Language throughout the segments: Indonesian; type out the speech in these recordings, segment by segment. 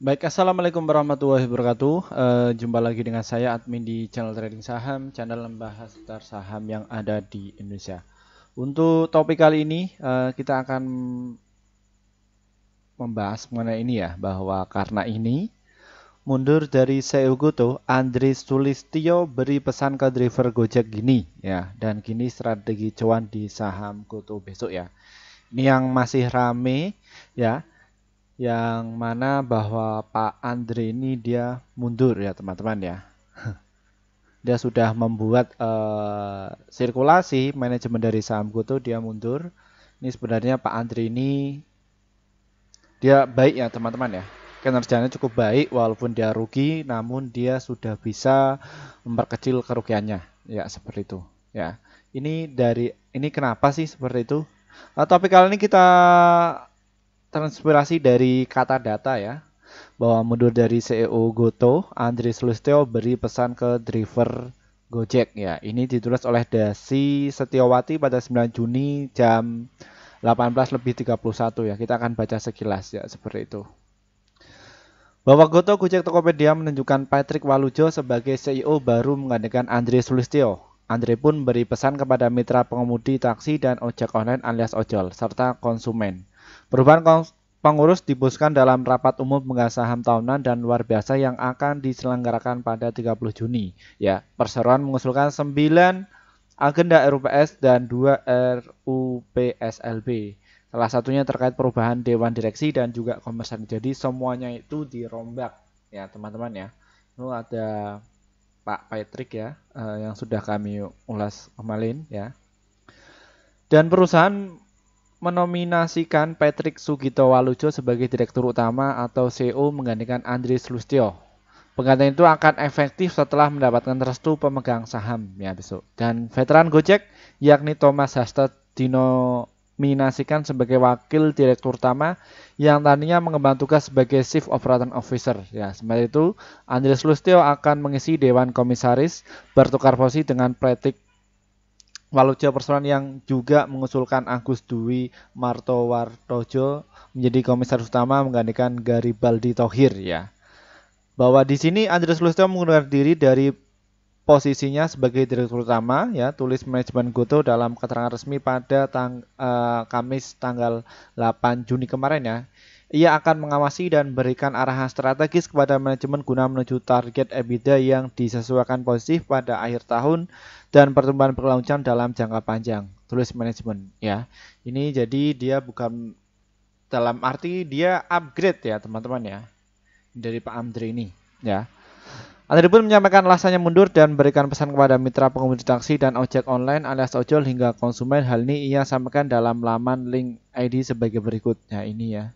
Baik, assalamualaikum warahmatullahi wabarakatuh. Jumpa lagi dengan saya admin di channel trading saham, channel membahas seputar saham yang ada di Indonesia. Untuk topik kali ini kita akan membahas mengenai ini ya, bahwa karena ini mundur dari CEO Goto, Andri Sulistyo beri pesan ke driver Gojek gini ya, dan gini strategi cuan di saham Goto besok ya. Ini yang masih rame ya, yang mana bahwa Pak Andre ini dia mundur ya teman-teman ya. Dia sudah membuat sirkulasi manajemen dari saham Goto, dia mundur. Ini sebenarnya Pak Andre ini dia baik ya teman-teman ya. Kinerjanya cukup baik walaupun dia rugi, namun dia sudah bisa memperkecil kerugiannya ya seperti itu ya. Ini kenapa sih seperti itu? Topik kali ini kita transpirasi dari kata data ya, bahwa mundur dari CEO Goto, Andri Sulistyo beri pesan ke driver Gojek ya. Ini ditulis oleh Dasi Setiawati pada 9 Juni jam 18:31 ya. Kita akan baca sekilas ya seperti itu. Bahwa Goto Gojek Tokopedia menunjukkan Patrick Walujo sebagai CEO baru menggantikan Andri Sulistyo. Andre pun beri pesan kepada mitra pengemudi taksi dan ojek online alias ojol, serta konsumen. Perubahan pengurus dibuskan dalam rapat umum pemegang saham tahunan dan luar biasa yang akan diselenggarakan pada 30 Juni. Ya, perseroan mengusulkan 9 agenda RUPS dan 2 RUPSLB. Salah satunya terkait perubahan dewan direksi dan juga komisaris. Jadi semuanya itu dirombak ya teman-teman ya. Itu ada Pak Patrick ya, yang sudah kami ulas kemarin ya. Dan perusahaan menominasikan Patrick Sugito Walujo sebagai Direktur Utama atau CEO menggantikan Andri Sulistyo. Penggantian itu akan efektif setelah mendapatkan restu pemegang saham ya besok. Dan veteran Gojek yakni Thomas Hastad dinominasikan sebagai Wakil Direktur Utama yang tadinya mengemban tugas sebagai Chief Operating Officer. Ya, sementara itu Andri Sulistyo akan mengisi Dewan Komisaris bertukar posisi dengan Patrick Walujo, persoalan yang juga mengusulkan Agus Dwi Martowardojo menjadi komisaris utama menggantikan Garibaldi Thohir ya. Bahwa di sini Andreas Sulistyo mengundurkan diri dari posisinya sebagai direktur utama ya, tulis manajemen Goto dalam keterangan resmi pada Kamis tanggal 8 Juni kemarin ya. Ia akan mengawasi dan berikan arahan strategis kepada manajemen guna menuju target EBITDA yang disesuaikan positif pada akhir tahun dan pertumbuhan berkelanjutan dalam jangka panjang. Tulis manajemen ya. Ini jadi dia bukan dalam arti dia upgrade ya teman-teman ya. Dari Pak Andre ini ya. Andri pun menyampaikan alasannya mundur dan berikan pesan kepada mitra pengemudi taksi dan ojek online alias ojol hingga konsumen. Hal ini ia sampaikan dalam laman link ID sebagai berikut. Ya ini ya.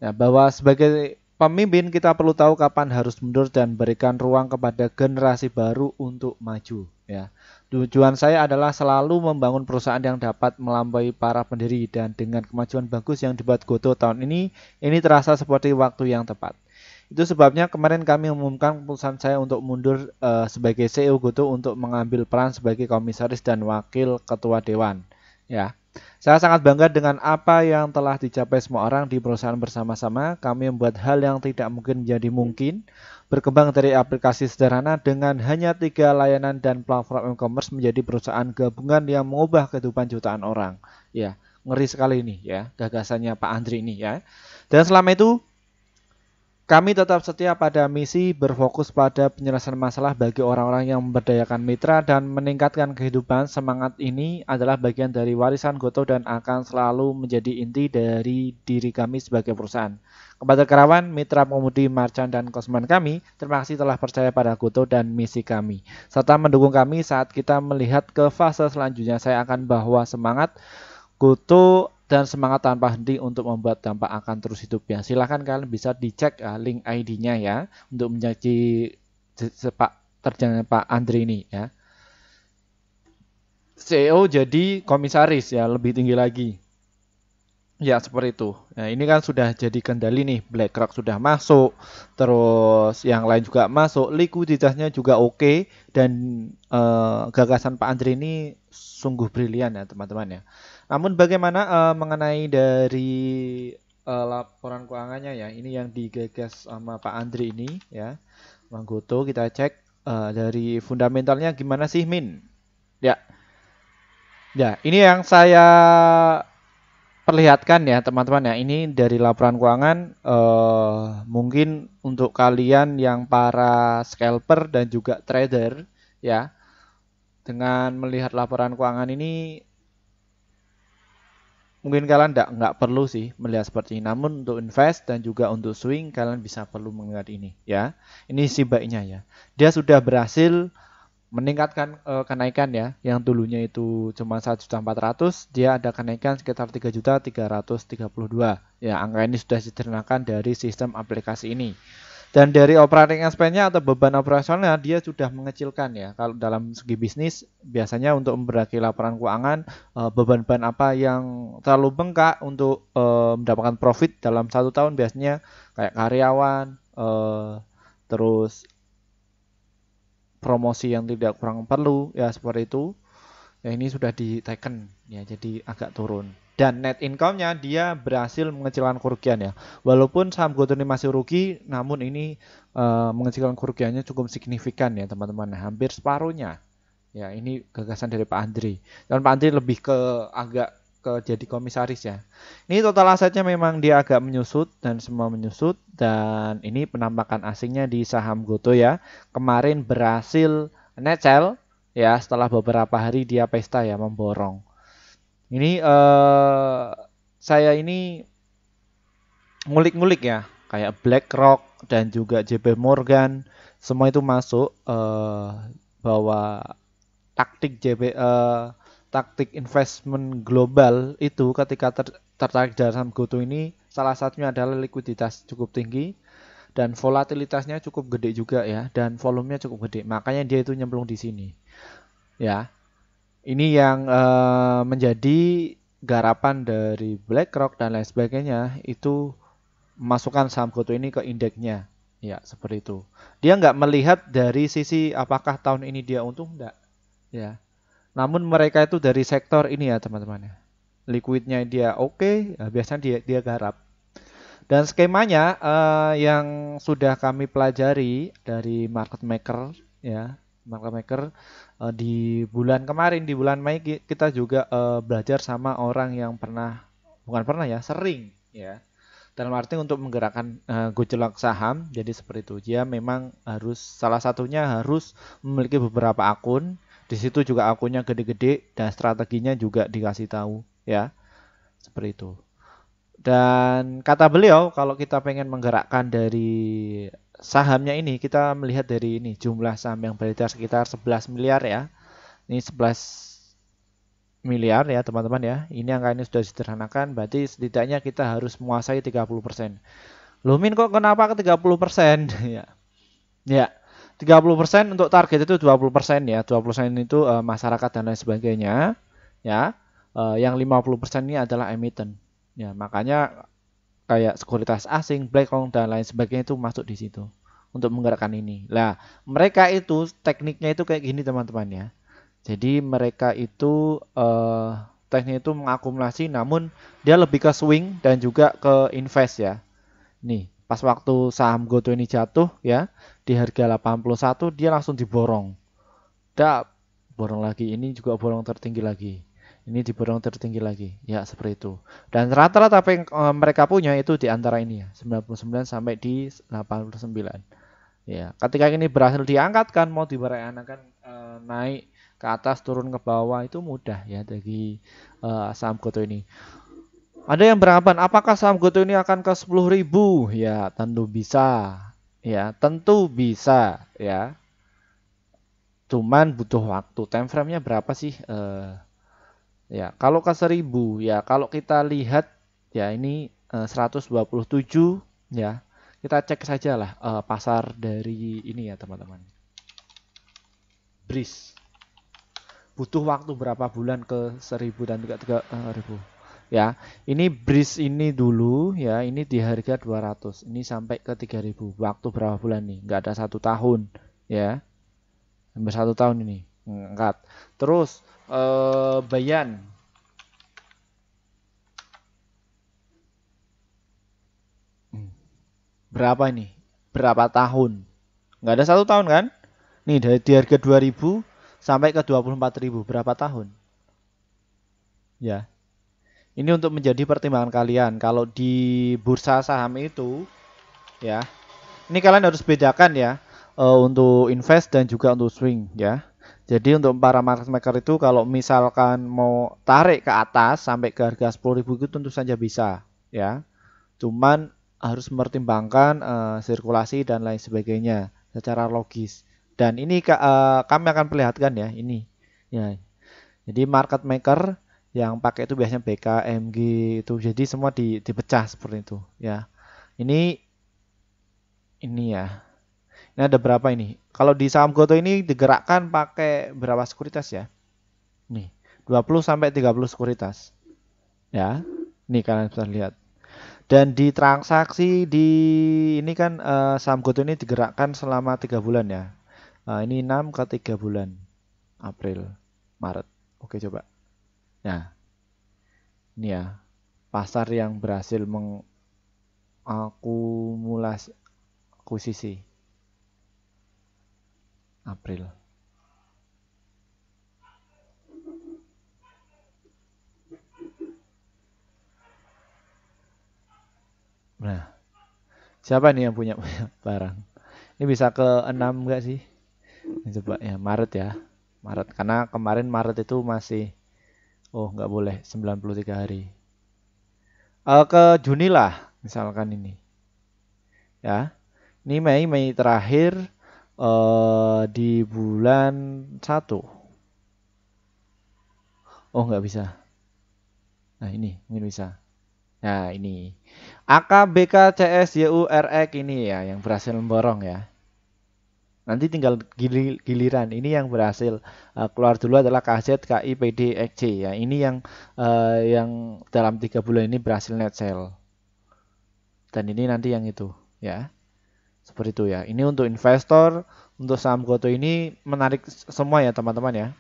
Ya, bahwa sebagai pemimpin kita perlu tahu kapan harus mundur dan berikan ruang kepada generasi baru untuk maju. Ya, tujuan saya adalah selalu membangun perusahaan yang dapat melampaui para pendiri dan dengan kemajuan bagus yang dibuat Goto tahun ini terasa seperti waktu yang tepat. Itu sebabnya kemarin kami mengumumkan keputusan saya untuk mundur sebagai CEO Goto untuk mengambil peran sebagai komisaris dan wakil ketua dewan. Ya. Saya sangat bangga dengan apa yang telah dicapai semua orang di perusahaan bersama-sama. Kami membuat hal yang tidak mungkin menjadi mungkin. Berkembang dari aplikasi sederhana dengan hanya 3 layanan dan platform e-commerce menjadi perusahaan gabungan yang mengubah kehidupan jutaan orang. Ya, ngeri sekali ini ya, gagasannya Pak Andri ini ya. Dan selama itu kami tetap setia pada misi berfokus pada penyelesaian masalah bagi orang-orang yang memberdayakan mitra dan meningkatkan kehidupan. Semangat ini adalah bagian dari warisan Goto dan akan selalu menjadi inti dari diri kami sebagai perusahaan. Kepada karyawan, mitra pengemudi, marchand, dan konsumen kami, terima kasih telah percaya pada Goto dan misi kami, serta mendukung kami saat kita melihat ke fase selanjutnya. Saya akan bawa semangat Goto dan semangat tanpa henti untuk membuat dampak akan terus hidup ya. Silahkan kalian bisa dicek link ID-nya ya untuk menjadi sepak terjangnya Pak Andri ini ya. CEO jadi komisaris ya, lebih tinggi lagi. Ya seperti itu. Nah ini kan sudah jadi kendali nih, BlackRock sudah masuk, terus yang lain juga masuk, likuiditasnya juga oke, dan gagasan Pak Andri ini sungguh brilian ya teman-teman ya. Namun bagaimana mengenai dari laporan keuangannya ya. Ini yang digagas sama Pak Andri ini ya. Bang Goto, kita cek dari fundamentalnya gimana sih Min? Ya, ya ini yang saya perlihatkan ya teman-teman ya. Ini dari laporan keuangan mungkin untuk kalian yang para scalper dan juga trader ya. Dengan melihat laporan keuangan ini mungkin kalian nggak perlu sih melihat seperti ini. Namun untuk invest dan juga untuk swing kalian bisa perlu melihat ini ya. Ini si baiknya ya. Dia sudah berhasil meningkatkan kenaikan ya. Yang dulunya itu cuma 1.400.000, dia ada kenaikan sekitar 3.332.000. Ya, angka ini sudah diternakan dari sistem aplikasi ini. Dan dari operating expense-nya atau beban operasionalnya dia sudah mengecilkan ya. Kalau dalam segi bisnis biasanya untuk memperbaiki laporan keuangan beban-beban apa yang terlalu bengkak untuk mendapatkan profit dalam 1 tahun biasanya kayak karyawan, terus promosi yang tidak kurang perlu ya seperti itu. Ya ini sudah diteken ya jadi agak turun. Dan net income-nya dia berhasil mengecilkan kerugian ya. Walaupun saham Goto ini masih rugi, namun ini mengecilkan kerugiannya cukup signifikan ya teman-teman. Hampir separuhnya. Ya ini gagasan dari Pak Andri. Dan Pak Andri lebih ke agak ke jadi komisaris ya. Ini total asetnya memang dia agak menyusut dan semua menyusut. Dan ini penampakan asingnya di saham Goto ya. Kemarin berhasil net sell ya setelah beberapa hari dia pesta ya memborong. Ini saya ini ngulik-ngulik ya, kayak BlackRock dan juga JP Morgan, semua itu masuk bahwa taktik investment global itu ketika tertarik dalam Goto ini salah satunya adalah likuiditas cukup tinggi dan volatilitasnya cukup gede juga ya dan volumenya cukup gede. Makanya dia itu nyemplung di sini. Ya. Ini yang menjadi garapan dari BlackRock dan lain sebagainya itu masukkan saham Goto ini ke indeksnya. Ya, seperti itu. Dia nggak melihat dari sisi apakah tahun ini dia untung enggak. Ya. Namun mereka itu dari sektor ini ya teman-teman ya. Liquidnya dia oke, ya, biasanya dia garap. Dan skemanya yang sudah kami pelajari dari market maker ya, market maker di bulan kemarin di bulan Mei kita juga belajar sama orang yang bukan pernah ya, sering ya. Dalam arti untuk menggerakkan gejolak saham, jadi seperti itu. Dia memang harus salah satunya harus memiliki beberapa akun. Di situ juga akunnya gede-gede dan strateginya juga dikasih tahu ya. Seperti itu. Dan kata beliau kalau kita pengen menggerakkan dari sahamnya ini kita melihat dari ini jumlah saham yang beredar sekitar 11 miliar ya. Ini 11 miliar ya teman-teman ya. Ini angka ini sudah disederhanakan berarti setidaknya kita harus menguasai 30%. Loh Min kok kenapa ke 30%? Ya. Ya. 30% untuk target itu 20% ya. 20% itu masyarakat dan lain sebagainya ya. Yang 50% ini adalah emiten. Ya, makanya kayak sekuritas asing, BlackRock dan lain sebagainya itu masuk di situ untuk menggerakkan ini. Lah, mereka itu tekniknya itu kayak gini teman-teman ya. Jadi mereka itu teknik itu mengakumulasi namun dia lebih ke swing dan juga ke invest ya. Nih, pas waktu saham Goto ini jatuh ya di harga 81 dia langsung diborong. Dap, borong lagi. Ini juga borong tertinggi lagi. Ini diborong tertinggi lagi. Ya, seperti itu. Dan rata-rata apa yang mereka punya itu di antara ini ya, 99 sampai di 89. Ya, ketika ini berhasil diangkatkan mau diberangkatkan naik ke atas turun ke bawah itu mudah ya bagi saham Goto ini. Ada yang beranggapan apakah saham Goto ini akan ke 10.000? Ya, tentu bisa. Ya, tentu bisa ya. Cuman butuh waktu. Time frame-nya berapa sih? Ya, kalau ke 1.000 ya, kalau kita lihat ya ini 127 ya. Kita cek saja lah pasar dari ini ya, teman-teman. BRIS. Butuh waktu berapa bulan ke 1.000 dan juga 3.000. Ya, ini BRIS ini dulu ya, ini di harga 200. Ini sampai ke 3.000. Waktu berapa bulan nih? Nggak ada 1 tahun ya. Hampir 1 tahun ini. Angkat. Terus Bayan berapa ini? Berapa tahun? Nggak ada 1 tahun kan? Nih dari di harga 2000 sampai ke 24.000 berapa tahun? Ya, ini untuk menjadi pertimbangan kalian. Kalau di bursa saham itu, ya, ini kalian harus bedakan ya untuk invest dan juga untuk swing ya. Jadi untuk para market maker itu kalau misalkan mau tarik ke atas sampai ke harga 10.000 itu tentu saja bisa ya. Cuman harus mempertimbangkan sirkulasi dan lain sebagainya secara logis. Dan ini kami akan perlihatkan ya ini. Ya. Jadi market maker yang pakai itu biasanya BK, MG itu. Jadi semua dipecah seperti itu ya. Ini ya. Ini ada berapa ini? Kalau di saham Goto ini digerakkan pakai berapa sekuritas ya? Nih, 20 sampai 30 sekuritas. Ya. Nih kalian bisa lihat. Dan di transaksi di ini kan saham Goto ini digerakkan selama 3 bulan ya. Ini 6 ke 3 bulan. April, Maret. Oke, coba. Nah, ini ya. Pasar yang berhasil mengakumulasi akuisisi April. Nah, siapa nih yang punya barang? Ini bisa ke 6 enggak sih? Ini coba ya, Maret ya. Maret karena kemarin Maret itu masih nggak boleh 93 hari. Ke Juni lah misalkan ini. Ya. Ini Mei terakhir di bulan 1. Oh, nggak bisa. Nah, ini mungkin bisa. Nah, ini AKBKCSYURX ini ya yang berhasil memborong ya. Nanti tinggal giliran. Ini yang berhasil keluar dulu adalah KZ, KI, PD, XC ya. Ini yang dalam 3 bulan ini berhasil net sale. Dan ini nanti yang itu ya. Seperti itu ya. Ini untuk investor, untuk saham Goto ini menarik semua ya teman-teman ya.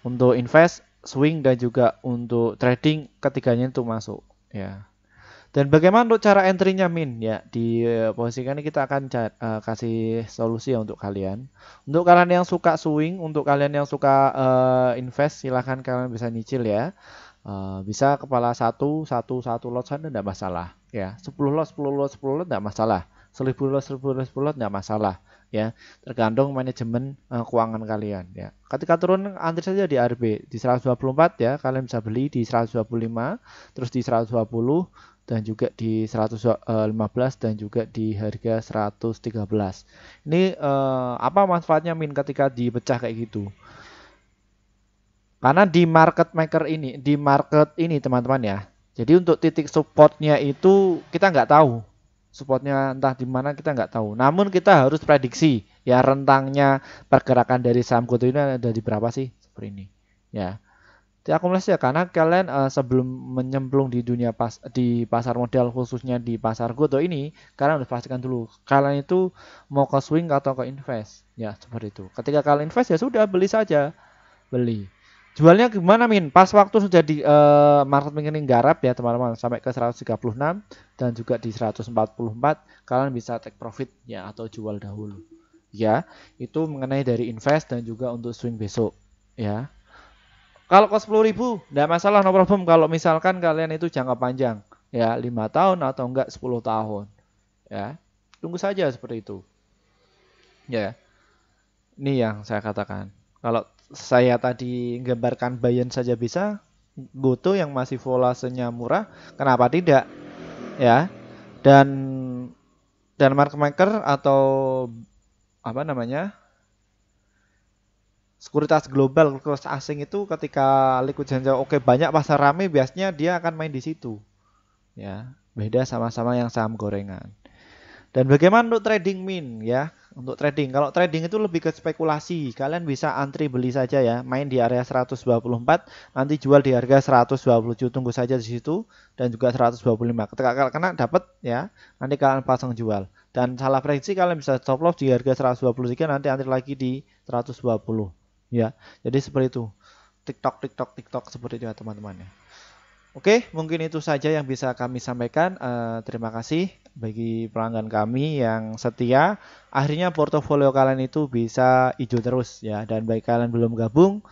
Untuk invest, swing dan juga untuk trading ketiganya itu masuk ya. Dan bagaimana untuk cara entry-nya Min? Ya, di posisi ini kita akan kasih solusi ya untuk kalian. Untuk kalian yang suka swing, untuk kalian yang suka invest, silahkan kalian bisa nyicil ya. Bisa kepala satu lot sana tidak masalah. Ya, 10 lot, 10 lot, 10 lot tidak masalah. 1000 lot, 1000 lot, 10 lot tidak masalah. Ya, tergantung manajemen keuangan kalian. Ya, ketika turun antri saja di RB di 124 ya, kalian bisa beli di 125, terus di 120 dan juga di 115 dan juga di harga 113. Ini apa manfaatnya Min ketika dipecah kayak gitu? Karena di market ini teman-teman ya. Jadi untuk titik supportnya itu kita nggak tahu. Supportnya entah di mana kita nggak tahu. Namun kita harus prediksi ya rentangnya pergerakan dari saham Goto ini ada di berapa sih? Seperti ini. Ya. Diakumulasi ya karena kalian sebelum menyemplung di di pasar modal khususnya di pasar Goto ini kalian harus pastikan dulu kalian itu mau ke swing atau ke invest ya seperti itu. Ketika kalian invest ya sudah beli saja beli. Jualnya gimana Min? Pas waktu sudah di market ini garap ya teman-teman sampai ke 136 dan juga di 144 kalian bisa take profit ya atau jual dahulu. Ya, itu mengenai dari invest dan juga untuk swing besok ya. Kalau ke 10.000 enggak masalah no problem kalau misalkan kalian itu jangka panjang ya 5 tahun atau enggak 10 tahun ya. Tunggu saja seperti itu. Ya. Ini yang saya katakan. Kalau saya tadi gambarkan Bayan saja bisa, Goto yang masih volasenya murah, kenapa tidak? Ya. Dan market maker atau apa namanya? Sekuritas global, sekuritas asing itu ketika liquid oke banyak pasar rame biasanya dia akan main di situ. Ya, beda sama-sama yang saham gorengan. Dan bagaimana untuk trading Min ya? Untuk trading, kalau trading itu lebih ke spekulasi. Kalian bisa antri beli saja ya, main di area 124, nanti jual di harga 127. Tunggu saja di situ dan juga 125. Ketika kalian kena dapat ya, nanti kalian pasang jual. Dan salah prediksi kalian bisa stop loss di harga 123, nanti antri lagi di 120. Ya. Jadi seperti itu. TikTok seperti itu ya teman-teman ya. Oke, mungkin itu saja yang bisa kami sampaikan. Terima kasih bagi pelanggan kami yang setia. Akhirnya portofolio kalian itu bisa hijau terus ya. Dan bagi kalian belum gabung,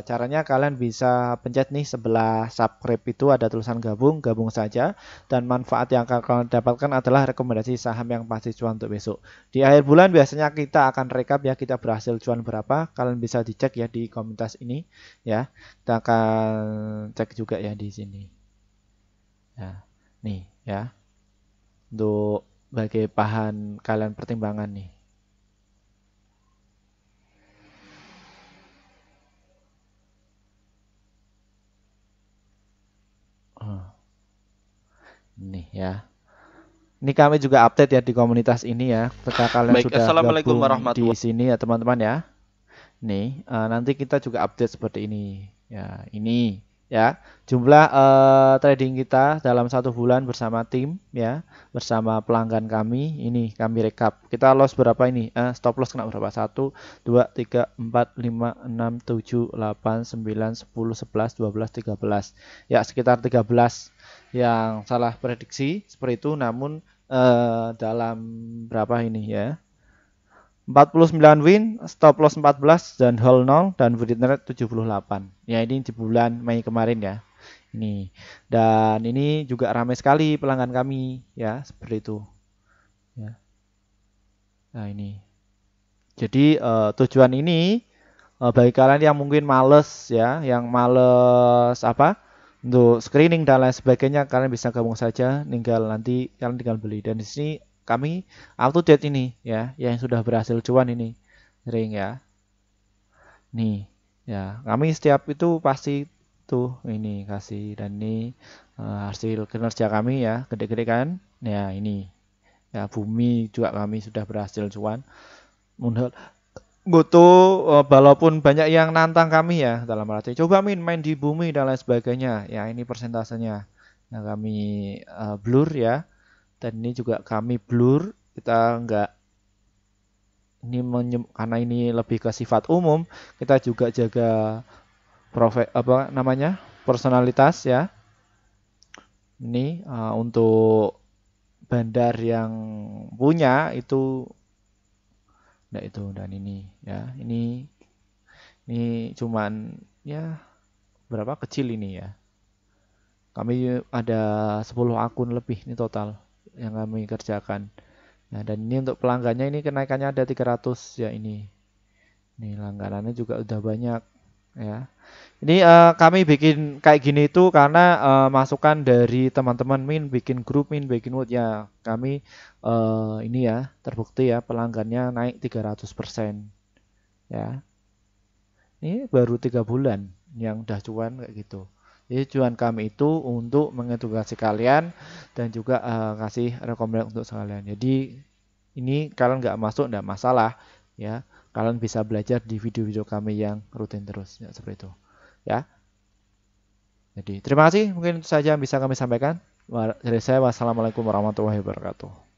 caranya kalian bisa pencet nih sebelah subscribe itu ada tulisan gabung, gabung saja. Dan manfaat yang akan kalian dapatkan adalah rekomendasi saham yang pasti cuan untuk besok. Di akhir bulan biasanya kita akan rekap ya kita berhasil cuan berapa. Kalian bisa dicek ya di komunitas ini ya. Kita akan cek juga ya di sini. Ya, nih ya, untuk sebagai bahan kalian pertimbangan nih. Oh, nih ya. Ini kami juga update ya di komunitas ini ya. Ketika kalian Baik, sudah Assalamualaikum gabung di warahmatullahi. sini ya teman-teman ya. Nih, nanti kita juga update seperti ini. Ya, ini ya jumlah trading kita dalam 1 bulan bersama tim ya, bersama pelanggan kami. Ini kami rekap. Kita loss berapa ini? Stop loss kena berapa? 1, 2, 3, 4, 5, 6, 7, 8, 9, 10, 11, 12, 13. Ya, sekitar 13 yang salah prediksi seperti itu. Namun dalam berapa ini ya? 49 win, stop loss 14 dan hold 0 dan win rate 78. Ya ini di bulan Mei kemarin ya. Ini. Dan ini juga ramai sekali pelanggan kami ya, seperti itu. Ya. Nah, ini. Jadi tujuan ini bagi kalian yang mungkin males ya, yang males apa? Untuk screening dan lain sebagainya kalian bisa gabung saja, tinggal nanti kalian tinggal beli. Dan di sini kami up to date ini ya, yang sudah berhasil cuan ini sering ya. Nih, ya kami setiap itu pasti tuh ini kasih dan ini hasil kinerja kami ya, gede-gede kan. Ya ini ya bumi juga kami sudah berhasil cuan. Modal Goto walaupun banyak yang nantang kami ya dalam arti coba main di bumi dan lain sebagainya. Ya ini persentasenya yang kami blur ya. Dan ini juga kami blur. Kita enggak ini karena ini lebih ke sifat umum, kita juga jaga apa namanya? Personalitas ya. Ini untuk bandar yang punya itu nah itu dan ini ya. Ini cuman ya berapa kecil ini ya. Kami ada 10 akun lebih ini total yang kami kerjakan. Nah, dan ini untuk pelanggannya ini kenaikannya ada 300 ya ini. Nih langganannya juga udah banyak ya. Ini kami bikin kayak gini itu karena masukan dari teman-teman Min bikin grup Min bikin mood ya. Kami ini ya terbukti ya pelanggannya naik 300% ya. Ini baru 3 bulan yang udah cuan kayak gitu. Jadi cuan kami itu untuk mengedukasi kalian dan juga kasih rekomendasi untuk sekalian. Jadi ini kalian nggak masuk nggak masalah ya. Kalian bisa belajar di video-video kami yang rutin terus ya seperti itu ya. Jadi terima kasih mungkin itu saja yang bisa kami sampaikan. Dari saya wassalamualaikum warahmatullahi wabarakatuh.